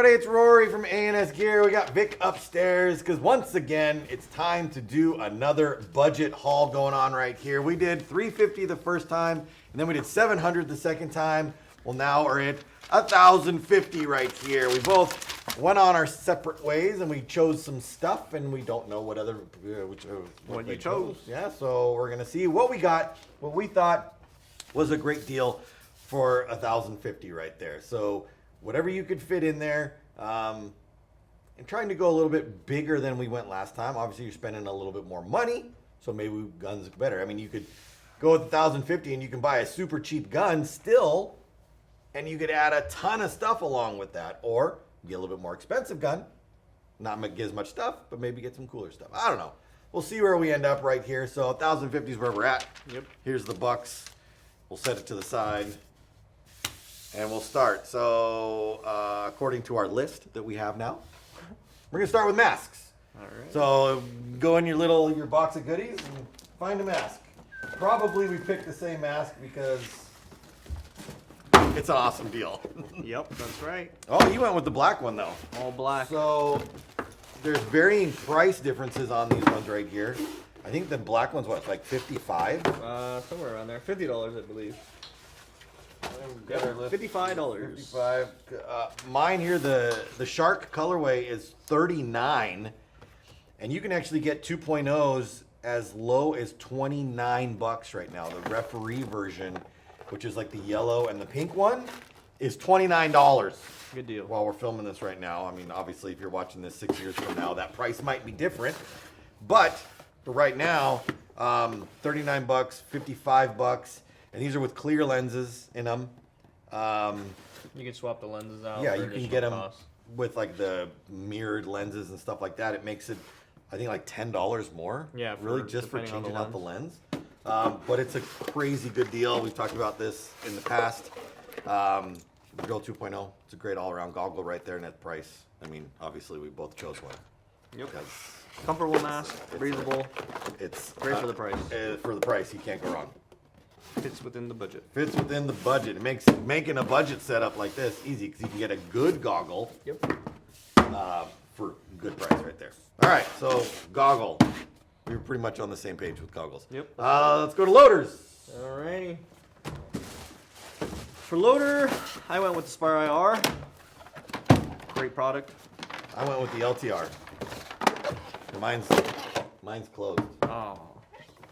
everybody, it's Rory from ANSgear. We got Vick upstairs because once again, it's time to do another budget haul going on right here. We did $350 the first time, and then we did $700 the second time. Well, now we're at $1,050 right here. We both went on our separate ways, and we chose some stuff, and we don't know what other what you chose. Yeah, so we're gonna see what we got, what we thought was a great deal for $1,050 right there. So whatever you could fit in there, and trying to go a little bit bigger than we went last time. Obviously, you're spending a little bit more money, so maybe guns look better. I mean, you could go with $1,050 and you can buy a super cheap gun still, and you could add a ton of stuff along with that, or get a little bit more expensive gun, not get as much stuff, but maybe get some cooler stuff. I don't know. We'll see where we end up right here. So $1,050 is where we're at. Yep. Here's the bucks. We'll set it to the side. And we'll start. So, according to our list that we have now, we're gonna start with masks. All right. So, go in your box of goodies and find a mask. Probably we picked the same mask because it's an awesome deal. Yep, that's right. Oh, you went with the black one though. All black. So, there's varying price differences on these ones right here. I think the black one's what, like $55? Somewhere around there. $50, I believe. Yep, $55. 55. Mine here, the shark colorway is $39, and you can actually get 2.0s as low as $29 right now. The referee version, which is like the yellow and the pink one, is $29. Good deal. While we're filming this right now, I mean, obviously, if you're watching this 6 years from now, that price might be different, but for right now, $39, $55. And these are with clear lenses in them. You can swap the lenses out. Yeah, for you can additional get them cost. with like the mirrored lenses and stuff like that. It makes it, I think, like $10 more. Yeah, really, just for depending on the changing out the lens. But it's a crazy good deal. We've talked about this in the past. The Drill 2.0. It's a great all-around goggle right there, and at price. I mean, obviously, we both chose one. Yep. Because Comfortable mask, breathable. it's Great for the price. For the price, you can't go wrong. Fits within the budget. Fits within the budget. It makes making a budget setup like this easy because you can get a good goggle Yep. for a good price right there. All right, so goggle. We were pretty much on the same page with goggles. Yep. Let's go to loaders. Alrighty. For loader, I went with the Spire IR. Great product. I went with the LTR. Mine's closed. Oh.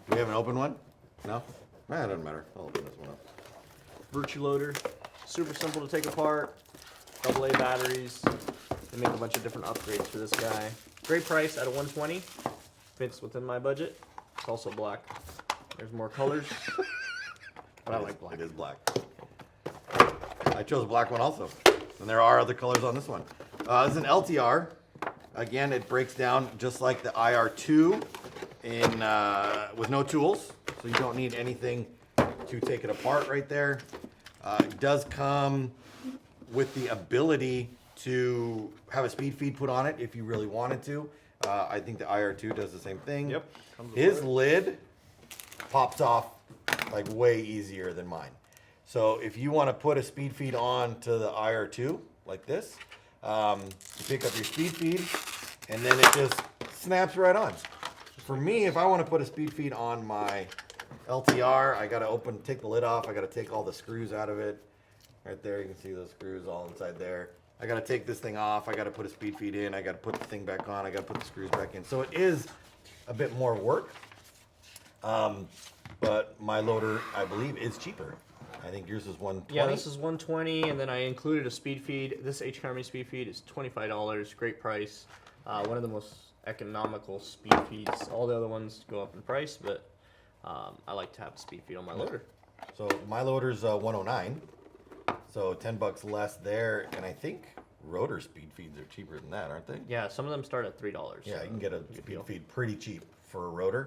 Do we have an open one? No? It doesn't matter. I'll open this one up. Virtue loader. Super simple to take apart. AA batteries. They make a bunch of different upgrades for this guy. Great price at a $120. Fits within my budget. It's also black. There's more colors. But I like black. It is black. I chose a black one also. And there are other colors on this one. This is an LTR. Again, it breaks down just like the IR2 with no tools. So you don't need anything to take it apart right there. It does come with the ability to have a speed feed put on it if you really wanted to. I think the IR2 does the same thing. Yep. His lid pops off like way easier than mine. So if you want to put a speed feed on to the IR2 like this, you pick up your speed feed and then it just snaps right on. For me, if I want to put a speed feed on my LTR, I gotta take the lid off. I gotta take all the screws out of it. Right there, you can see those screws all inside there. I gotta take this thing off. I gotta put a speed feed in. I gotta put the thing back on. I gotta put the screws back in. So it is a bit more work. But my loader, I believe, is cheaper. I think yours is $120. Yeah, this is $120, and then I included a speed feed. This H Army speed feed is $25. Great price. One of the most economical speed feeds. All the other ones go up in price, but I like to have a speed feed on my loader. So my loader's $109. So $10 less there, and I think rotor speed feeds are cheaper than that, aren't they? Yeah, some of them start at $3. Yeah, you can get a speed feed pretty cheap for a rotor.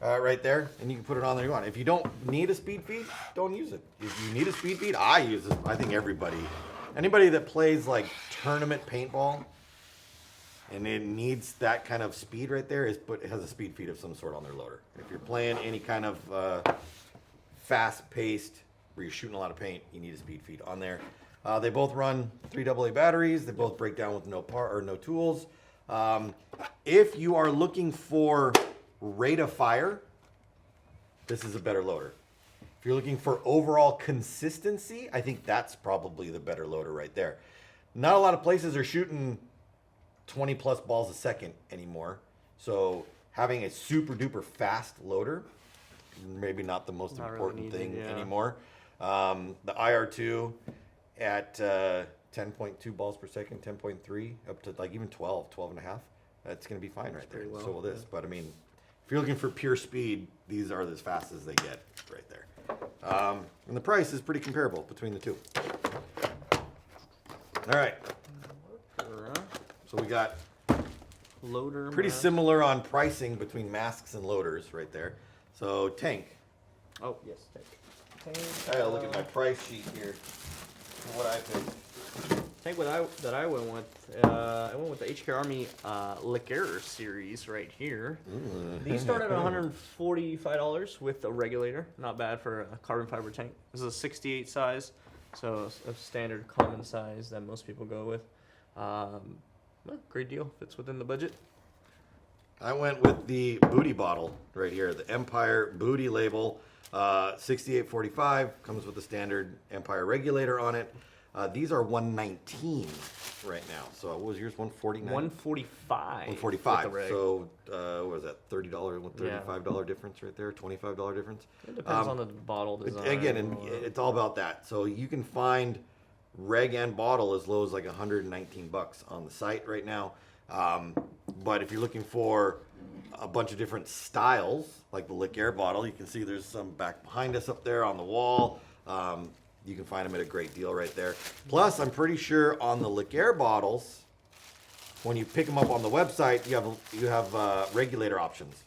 Right there, and you can put it on there you want. If you don't need a speed feed, don't use it. If you need a speed feed, I use it. I think anybody that plays like tournament paintball and it needs that kind of speed right there, it has a speed feed of some sort on their loader. If you're playing any kind of fast-paced where you're shooting a lot of paint, you need a speed feed on there. They both run 3 AA batteries. They both break down with no tools. If you are looking for rate of fire, this is a better loader. If you're looking for overall consistency, I think that's probably the better loader right there. Not a lot of places are shooting 20 plus balls a second anymore. So having a super duper fast loader, maybe not the most important thing anymore. The IR2 at 10.2 balls per second, 10.3, up to like even 12 and a half. That's going to be fine right there. So will this. But I mean, if you're looking for pure speed, these are as fast as they get right there. And the price is pretty comparable between the two. All right. So we got loader pretty similar on pricing between masks and loaders right there. So tank. Oh, yes, tank. I gotta look at my price sheet here. What I picked. Tank that I went with, I went with the HK Army Liqueur series right here. These start at $145 with a regulator. Not bad for a carbon fiber tank. This is a 68 size, so a standard common size that most people go with. Well, great deal. Fits within the budget. I went with the booty bottle right here, the Empire booty label, 6845, comes with the standard Empire regulator on it. These are $119 right now. So what was yours? $149? $145. $145. So what was that? $30, $35 difference right there. $25 difference. It depends on the bottle design. Again, and it's all about that. So you can find reg and bottle as low as like $119 on the site right now. But if you're looking for a bunch of different styles, like the Liqueur bottle, you can see there's some back behind us up there on the wall. You can find them at a great deal right there. Plus, I'm pretty sure on the Liqueur bottles, when you pick them up on the website, you have regulator options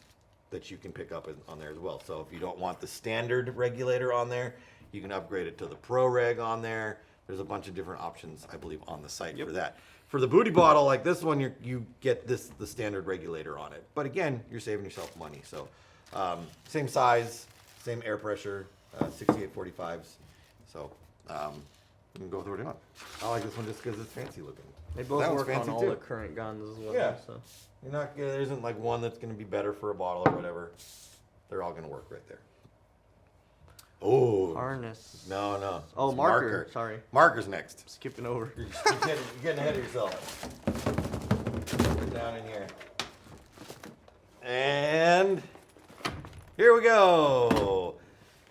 that you can pick up on there as well. So if you don't want the standard regulator on there, you can upgrade it to the Pro Reg on there. There's a bunch of different options, I believe, on the site for that. For the booty bottle, like this one, you get the standard regulator on it. But again, you're saving yourself money. So same size, same air pressure, 6845s. So you can go through it on. I like this one just because it's fancy looking. They both work on all the current guns as well. Yeah. So. There isn't like one that's going to be better for a bottle or whatever. They're all going to work right there. Oh. Harness. No. Oh, It's marker. Sorry. Marker's next. Skipping over. You're getting ahead of yourself. Put it down in here. And here we go.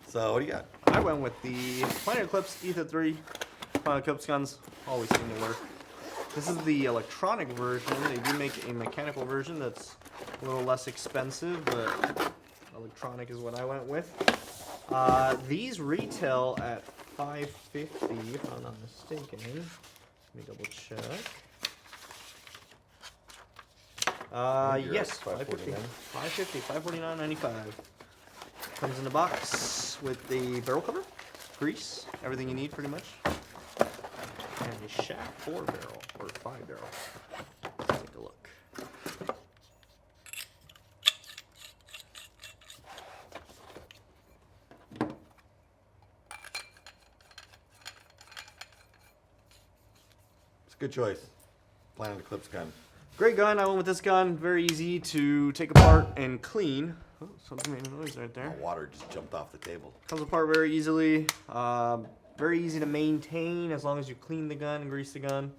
So what do you got? I went with the Planet Eclipse Ether 3. Planet Eclipse guns always seem to work. This is the electronic version. They do make a mechanical version that's a little less expensive, but electronic is what I went with. These retail at $550, if I'm not mistaken. Let me double check. Yes, $550. $549.95. Comes in a box with the barrel cover, grease, everything you need pretty much, and a shaft 4 barrel or 5 barrel. Let's take a look. It's a good choice. Planet Eclipse gun. Great gun. I went with this gun. Very easy to take apart and clean. Oh, something made a noise right there. My water just jumped off the table. Comes apart very easily. Very easy to maintain as long as you clean the gun and grease the gun.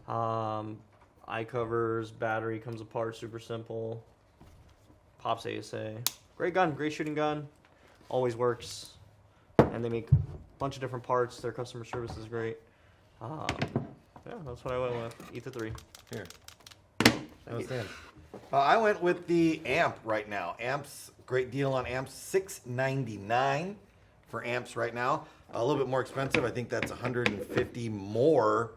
Eye covers, battery comes apart, super simple. Pops ASA. Great gun, great shooting gun. Always works. And they make a bunch of different parts. Their customer service is great. Yeah, that's what I went with. Ether 3. Here. I went with the amp right now. Amps, great deal on amps. $699 for amps right now. A little bit more expensive. I think that's $150 more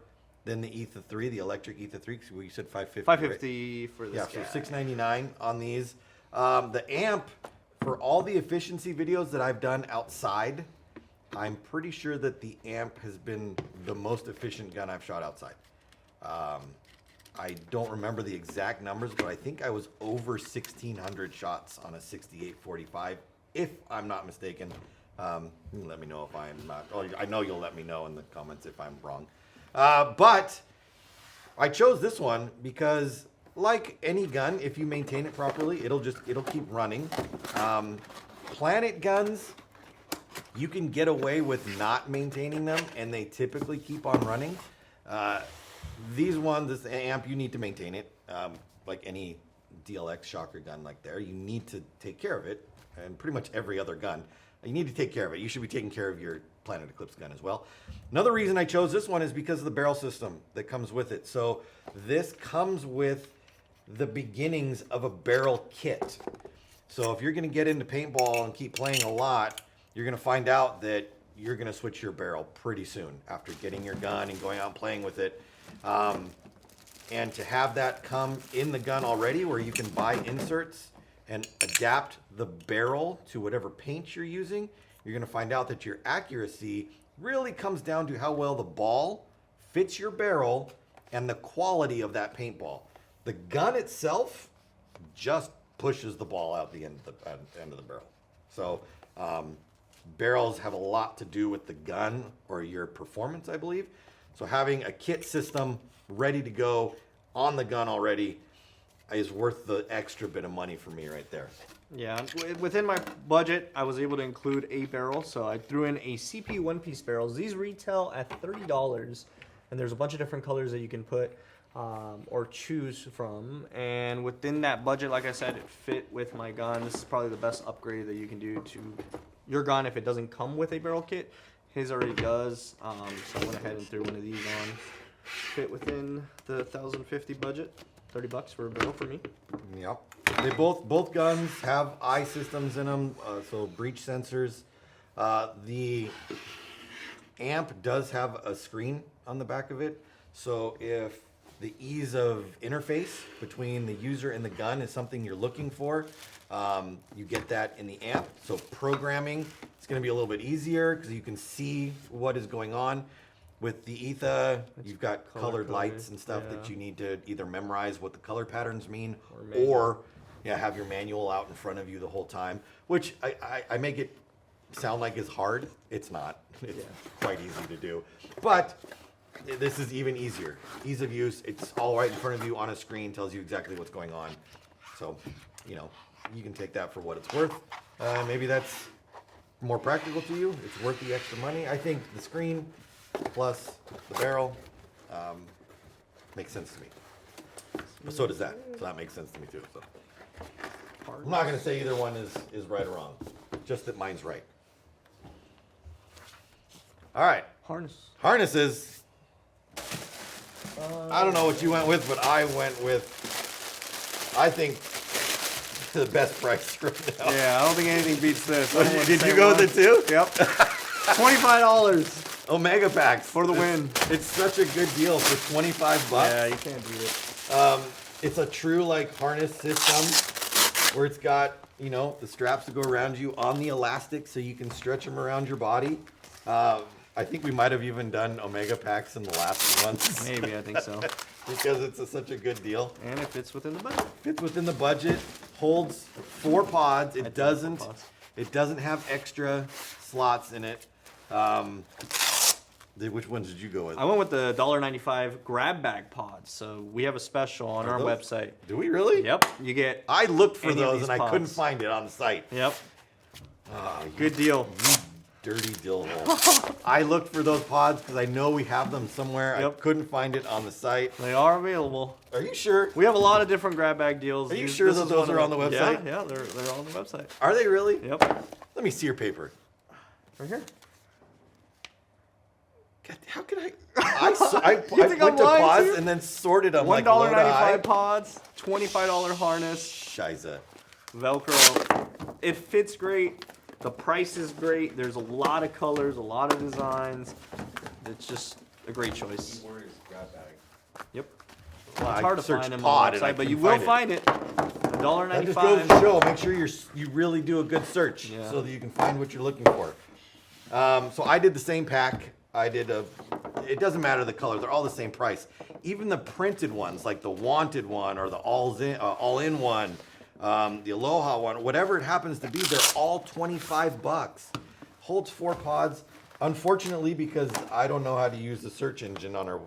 than the Ether 3, the electric Ether 3. Because we said $550. $550 for this guy. So $699 on these. The amp, for all the efficiency videos that I've done outside, I'm pretty sure that the amp has been the most efficient gun I've shot outside. I don't remember the exact numbers, but I think I was over 1,600 shots on a 6845, if I'm not mistaken. You can let me know if I'm not. Oh, I know you'll let me know in the comments if I'm wrong. But I chose this one because, like any gun, if you maintain it properly, it'll keep running. Planet guns, you can get away with not maintaining them, and they typically keep on running. These ones, this amp, you need to maintain it. Like any DLX shocker gun like there, you need to take care of it, and pretty much every other gun, you need to take care of it. You should be taking care of your Planet Eclipse gun as well. Another reason I chose this one is because of the barrel system that comes with it. So this comes with the beginnings of a barrel kit. So if you're going to get into paintball and keep playing a lot, you're going to find out that you're going to switch your barrel pretty soon after getting your gun and going out and playing with it. And to have that come in the gun already, where you can buy inserts and adapt the barrel to whatever paint you're using, you're going to find out that your accuracy really comes down to how well the ball fits your barrel and the quality of that paintball. The gun itself just pushes the ball out the end of the barrel. So barrels have a lot to do with the gun or your performance, I believe. So having a kit system ready to go on the gun already is worth the extra bit of money for me right there. Yeah, within my budget, I was able to include a barrel, so I threw in a CP one-piece barrels. These retail at $30, and there's a bunch of different colors that you can put or choose from. And within that budget, like I said, it fit with my gun. This is probably the best upgrade that you can do to your gun if it doesn't come with a barrel kit. His already does, so I went ahead and threw one of these on. Fit within the 1,050 budget. $30 for a barrel for me. Yep. They both guns have eye systems in them, so breach sensors. The amp does have a screen on the back of it, so if the ease of interface between the user and the gun is something you're looking for, you get that in the amp. So programming, it's going to be a little bit easier because you can see what is going on. With the ETHA, you've got colored lights and stuff that you need to either memorize what the color patterns mean or have your manual out in front of you the whole time, which I make it sound like is hard. It's not. It's quite easy to do. But this is even easier. Ease of use. It's all right in front of you on a screen, tells you exactly what's going on. So, you can take that for what it's worth. Maybe that's more practical to you. It's worth the extra money. I think the screen plus the barrel makes sense to me. But so does that. So that makes sense to me too. So I'm not going to say either one is right or wrong. Just that mine's right. All right. Harnesses. I don't know what you went with, but I went with, I think, the best price right now. Yeah, I don't think anything beats this. Did you go with it too? Yep. $25. Omega packs For the win. It's such a good deal for $25. Yeah, you can't beat it. It's a true harness system where it's got the straps to go around you on the elastic so you can stretch them around your body. I think we might have even done Omega packs in the last ones. Maybe, I think so. Because it's such a good deal. And it fits within the budget. Fits within the budget. Holds 4 pods. It doesn't have extra slots in it. Which ones did you go with? I went with the $1.95 grab bag pods. So we have a special on our website. Do we really? Yep. You get. I looked for those and pods. I couldn't find it on the site. Yep. Good deal. You dirty dill hole. I looked for those pods because I know we have them somewhere. Yep. I couldn't find it on the site. They are available. Are you sure? We have a lot of different grab bag deals. Are you sure that those are on the website? Yeah, they're on the website. Are they really? Yep. Let me see your paper. Right here. God, how could I think went I'm to lying pods to you? and then sorted them like low to high. $1.95 pods, $25 harness, Shiza. Velcro. It fits great. The price is great. There's a lot of colors, a lot of designs. It's just a great choice. Yep. Well, It's hard to searched find them pod on and the I website, but couldn't you will find find it. That just goes $1.95. to show. Make sure you really do a good search so that you can find what you're looking for. So I did the same pack. It doesn't matter the color. They're all the same price. Even the printed ones, like the Wanted one or the All-In one, the Aloha one, whatever it happens to be, they're all $25. holds 4 pods. Unfortunately, because I don't know how to use the search engine on our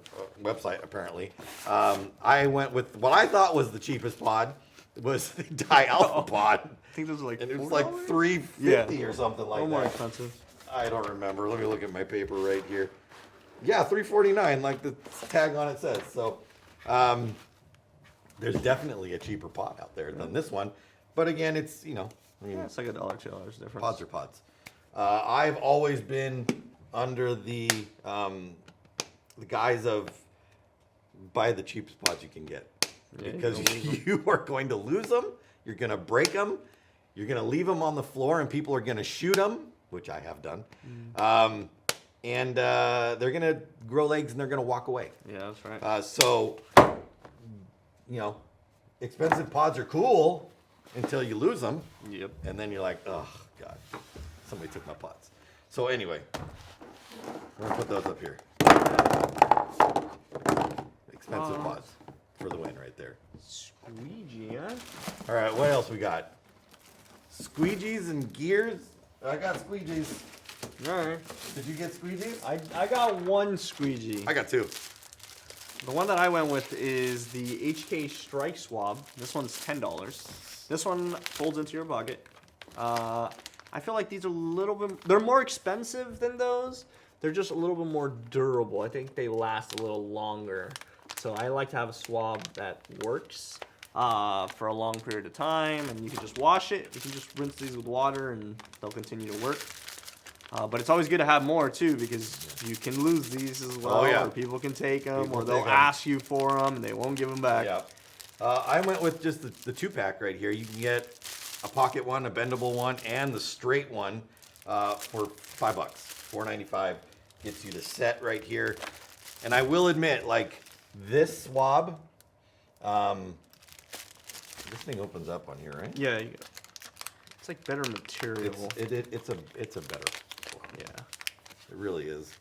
website, apparently, I went with what I thought was the cheapest pod. It was the Dialpha pod. I think those are like And it was $4? like $350 or something like a little more that. expensive. I don't remember. Let me look at my paper right here. Yeah, $349, like the tag on it says. So, there's definitely a cheaper pod out there than this one. But again, it's, you know, I mean, Yeah, it's like $1, $2 difference. pods are pods. I've always been under the guise of buy the cheapest pods you can get. Yeah, Because you don't lose you are going to lose them, you're going to break them, you're going to leave them on the floor, and people are going to shoot them, which I have done. And they're going to grow legs and they're going to walk away. Yeah, that's right. So, you know, expensive pods are cool until you lose them. Yep. And then you're like, oh, God, somebody took my pods. So anyway, we're going to put those up here. Expensive pods for the win right there. Squeegee, huh? All right, what else we got? Squeegees and gears. I got squeegees. All right. Did you get squeegees? I got one squeegee. I got 2. The one that I went with is the HK Strike Swab. This one's $10. This one folds into your pocket. I feel like these are a little bit, they're more expensive than those. They're just a little bit more durable. I think they last a little longer. So I like to have a swab that works for a long period of time, and you can just wash it. You can just rinse these with water and they'll continue to work. But it's always good to have more too, because you can lose these as well, or people can take them, People or they'll take 'em. ask you for them and they won't give them back. Yeah. I went with just the 2-pack right here. You can get a pocket one, a bendable one, and the straight one for $5. $4.95 gets you the set right here. And I will admit, like this swab, this thing opens up on here, right? Yeah, it's like better material. It's a better swab. Yeah. It really is.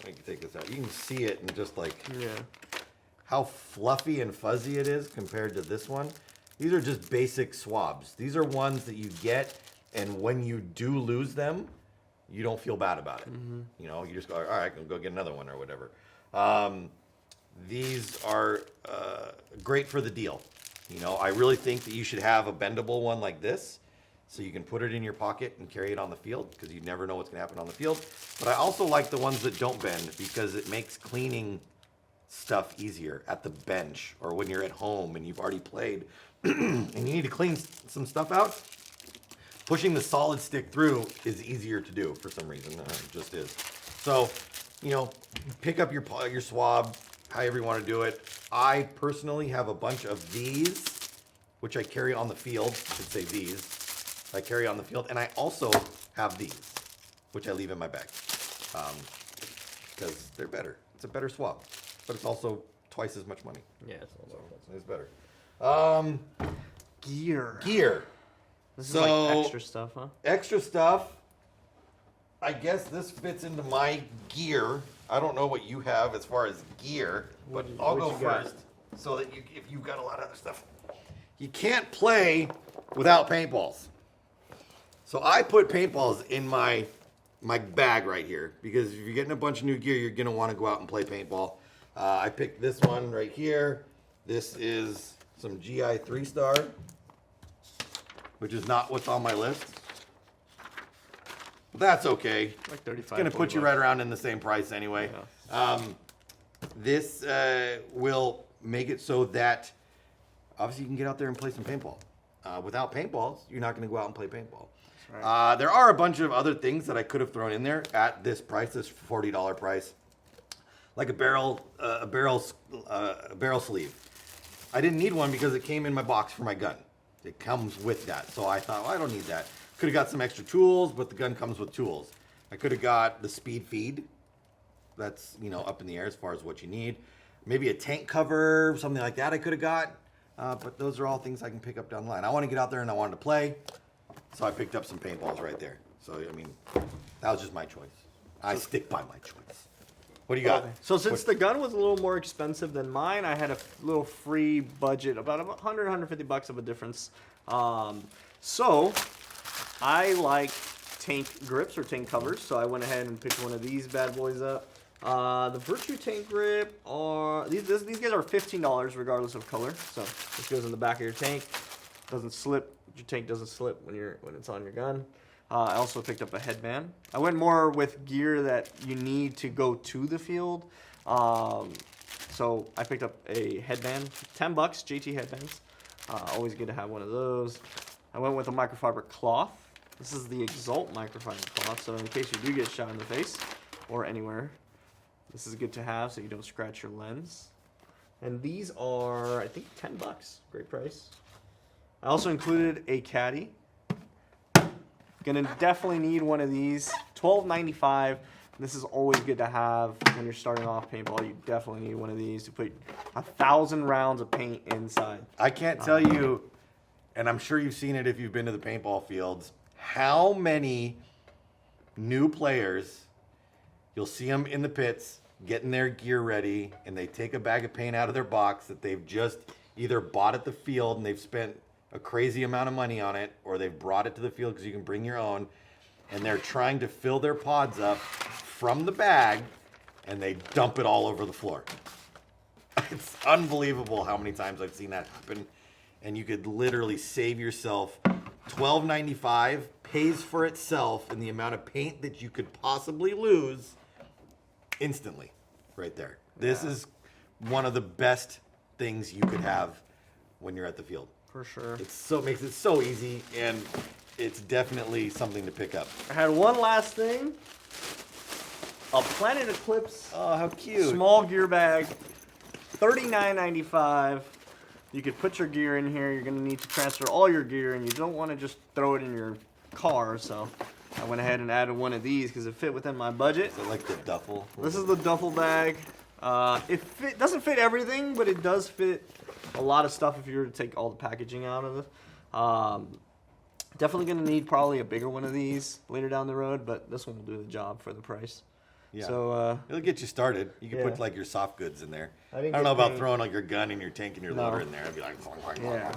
I can take this out. You can see it and just like Yeah. how fluffy and fuzzy it is compared to this one. These are just basic swabs. These are ones that you get, and when you do lose them, you don't feel bad about it. You know, you just go, all right, I can go get another one or whatever. These are great for the deal. You know, I really think that you should have a bendable one like this, so you can put it in your pocket and carry it on the field, because you never know what's going to happen on the field. But I also like the ones that don't bend, because it makes cleaning stuff easier at the bench or when you're at home and you've already played and you need to clean some stuff out. Pushing the solid stick through is easier to do for some reason. It just is. So, you know, pick up your swab, however you want to do it. I personally have a bunch of these, which I carry on the field. I should say these. I carry on the field, and I also have these, which I leave in my bag, because they're better. It's a better swab, but it's also twice as much money. Yeah, it's a little So it's better. Gear. Gear. This is So- like extra stuff, huh? Extra stuff. I guess this fits into my gear. I don't know what you have as far as gear, but I'll go what you got? first, so that if you've got a lot of other stuff. You can't play without paintballs. So I put paintballs in my bag right here, because if you're getting a bunch of new gear, you're gonna want to go out and play paintball. I picked this one right here. This is some GI 3-star, which is not what's on my list. But that's okay. Like 35. It's gonna put you right around in the same price anyway. This will make it so that obviously you can get out there and play some paintball. Without paintballs, you're not gonna go out and play paintball. Right. There are a bunch of other things that I could have thrown in there at this price, this $40 price, like a barrel sleeve. I didn't need one because it came in my box for my gun. It comes with that, so I thought, well, I don't need that. Could have got some extra tools, but the gun comes with tools. I could have got the speed feed. That's, you know, up in the air as far as what you need. Maybe a tank cover, something like that I could have got. But those are all things I can pick up down the line. I want to get out there and I wanted to play, so I picked up some paintballs right there. So, I mean, that was just my choice. I stick by my choice. What do you got? So since the gun was a little more expensive than mine, I had a little free budget, about 100, $150 of a difference. So I like tank grips or tank covers, so I went ahead and picked one of these bad boys up. The Virtue tank grip are these guys are $15 regardless of color. So this goes in the back of your tank, doesn't slip. Your tank doesn't slip when it's on your gun. I also picked up a headband. I went more with gear that you need to go to the field. So I picked up a headband, $10, JT headbands. Always good to have one of those. I went with a microfiber cloth. This is the Exalt microfiber cloth, so in case you do get shot in the face or anywhere, this is good to have so you don't scratch your lens. And these are, I think, $10. Great price. I also included a caddy. Gonna definitely need one of these. $12.95. This is always good to have when you're starting off paintball. You definitely need one of these to put 1,000 rounds of paint inside. I can't tell you, and I'm sure you've seen it if you've been to the paintball fields, how many new players, you'll see them in the pits getting their gear ready, and they take a bag of paint out of their box that they've just either bought at the field and they've spent a crazy amount of money on it, or they've brought it to the field because you can bring your own, and they're trying to fill their pods up from the bag, and they dump it all over the floor. It's unbelievable how many times I've seen that happen, and you could literally save yourself $12.95, pays for itself in the amount of paint that you could possibly lose instantly right there. This is one of the best things you could have when you're at the field. For sure. Makes it so easy, and it's definitely something to pick up. I had one last thing. A Planet Eclipse. Oh, how cute. Small gear bag. $39.95. You could put your gear in here. You're going to need to transfer all your gear, and you don't want to just throw it in your car. So I went ahead and added one of these because it fit within my budget. Is it like the duffel? This is the duffel bag. It doesn't fit everything, but it does fit a lot of stuff if you were to take all the packaging out of it. Definitely going to need probably a bigger one of these later down the road, but this one will do the job for the price. Yeah. So it'll get you started. You can yeah. put like your soft goods in there. I don't know about throwing like your gun and your tank and your No. loader in there. I'd be like, Yeah.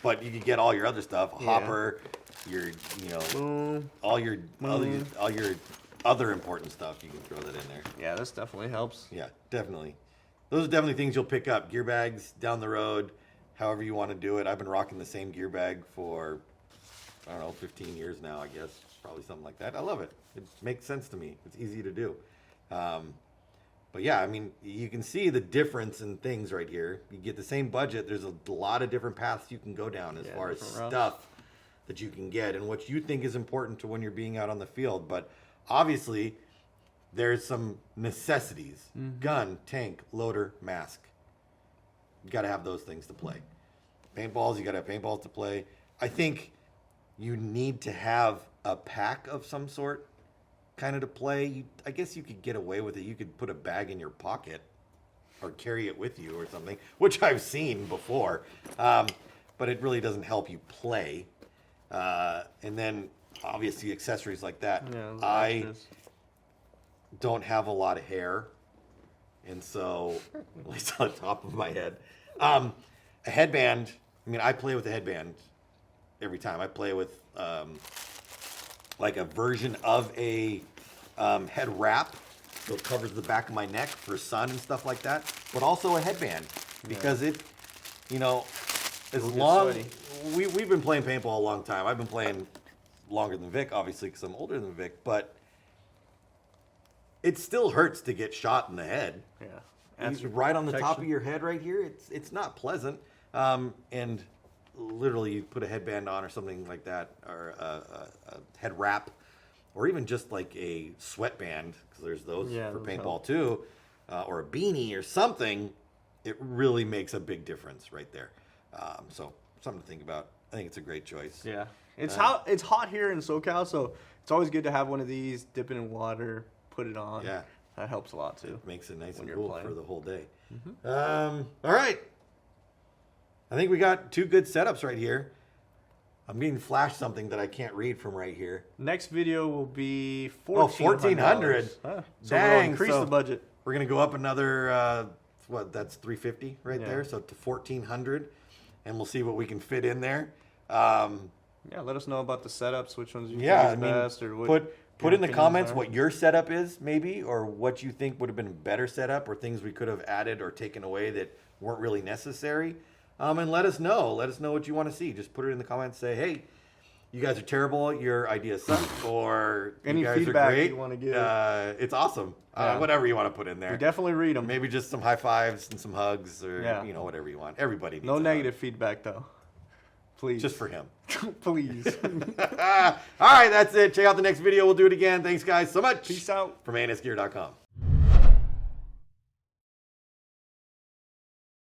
But you could get all your other stuff, a hopper, your all your other important stuff. You can throw that in there. Yeah, this definitely helps. Yeah, definitely. Those are definitely things you'll pick up. Gear bags down the road, however you want to do it. I've been rocking the same gear bag for, I don't know, 15 years now, I guess. Probably something like that. I love it. It makes sense to me. It's easy to do. But yeah, I mean, you can see the difference in things right here. You get the same budget. There's a lot of different paths you can go down as far as stuff that you can get and what you think is important to when you're being out on the field. But obviously, there's some necessities. Gun, tank, loader, mask. You got to have those things to play. Paintballs, you got to have paintballs to play. I think you need to have a pack of some sort kind of to play. I guess you could get away with it. You could put a bag in your pocket or carry it with you or something, which I've seen before. But it really doesn't help you play. And then, obviously, accessories like that. Yeah, I don't have a lot of hair, and so, at least on the top of my head. A headband, I mean, I play with a headband every time. I play with like a version of a head wrap, so it covers the back of my neck for sun and stuff like that, but also a headband, because it, as long, we've been playing paintball a long time. I've been playing longer than Vick, obviously, because I'm older than Vick, but it still hurts to get shot in the head. Yeah. It's right on the top of your head right here. It's not pleasant. And literally you put a headband on or something like that, or a head wrap, or even just like a sweatband, because there's those for paintball too, or a beanie or something. It really makes a big difference right there. So something to think about. I think it's a great choice. Yeah. It's hot here in SoCal, so it's always good to have one of these, dip it in water, put it on. Yeah. That helps a lot too. It makes it nice when and you're cool playing. for the whole day. All right. I think we got two good setups right here. I'm being flashed something that I can't read from right here. Next video will be $1,400. Huh. So Dang, we'll increase the budget. We're gonna go up another that's $350 right Yeah. there, so to $1,400, and we'll see what we can fit in there. Yeah, let us know about the setups, which ones you Yeah, think is best, or what. put your in the opinions comments are. what your setup is, maybe, or what you think would have been a better setup, or things we could have added or taken away that weren't really necessary. And let us know. Let us know what you want to see. Just put it in the comments. Say, hey, you guys are terrible. Your ideas suck, or Any you guys are feedback great. you wanna give. It's awesome. Yeah. Whatever you want to put in there. We definitely read them. Maybe just some high fives and some hugs, or Yeah. whatever you want. Everybody needs No a hug. negative feedback though. Please. Just for him. Please. All right, that's it. Check out the next video. We'll do it again. Thanks, guys, so much. Peace out. From ANSgear.com.